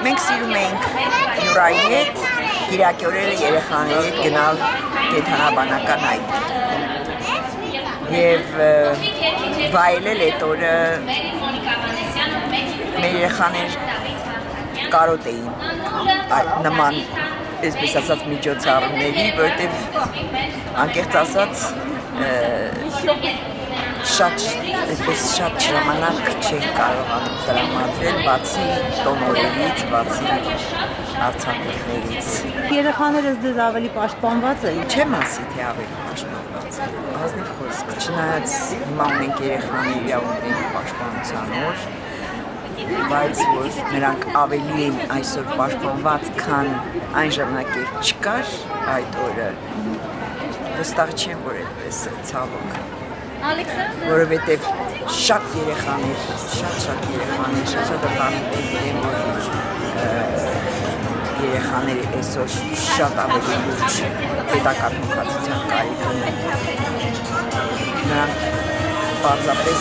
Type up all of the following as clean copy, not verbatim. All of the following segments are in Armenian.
Մենք սիրում ենք հյուրայի հետ, կիրակի օրերը երեխաների հետ գնալ կենդանաբանական այգի և վայելել այդ օրը մեր երեխաներ կարոտ էին նման այսպես ասած միջոցառումների, որովհետև անկեղծ ասած շատ ժամանակ չենք կարողանում տրամադրել, բացի տոնորերից, բացի արձակուրդներից։ Երեխաներս դες ավելի պաշտպանված են։ Չեմ ասի, թե ավելի պաշտպանված են։ Ազնիվ խոսք, չնայած հիմա ունենք երեխաների իրավունքների պաշտպանության օր, բայց որ նրանք ավելի են այսօր պաշտպանված, քան այն ժամանակ երբ չկար այդ օրը, վստահ չեմ, որ այդպես է, ցավոք։ Որովհետև շատ երեխաներ, շատ ականատես են, որ երեխաները այսօր շատ ավելի լուրջ պետական հոգացության կարիք ունեն։ Նրանք պարզապես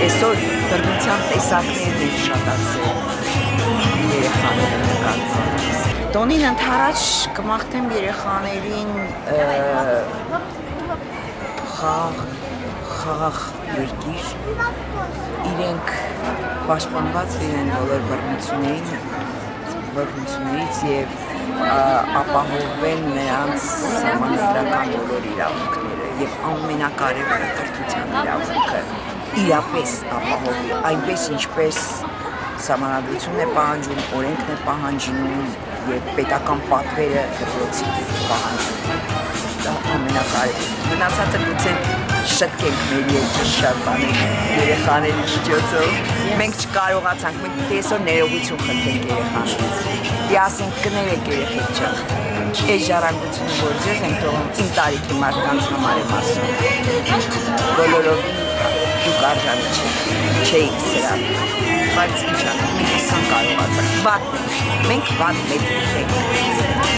այսօր բռնության տեսակներն են շատացել երեխաները նկատմամբ։ Տոնին ընդառաջ կմաղթեմ երեխաներին խաղաղ երկիր, իրենք պաշտպանված լինեն բոլոր բռնություններից և ապահովեն նրանց սահմանադրական բոլոր իրավունքները և ամենակարևորը կրթության իրավունքը իրապես ապահովի, այնպես ինչպես սահմանադրությունն է պահանջում, օրենքն է պահանջում և պետական պատվերը դպրոցի պահանջում։ Դա ամենակարևորը։ Մնացածը գուցե շտկենք մեր երկրի շատ բաներ երեխաների միջոցով։ Մենք չկարողացանք, մենք այսօր ներողություն խնդրենք երեխաներից։ Դե ասենք կներեք երեխեք ջան, այս ժառանգությունը, որ ձեզ ենք թողում, իմ տարիքի մարդկանց համար եմ ասում։ Բոլորովին դուք արժանի չէիք սրան, բայց ինչ անենք, մենք այսքան կարողացանք, վատ ենք, մենք վատ մեծ ենք։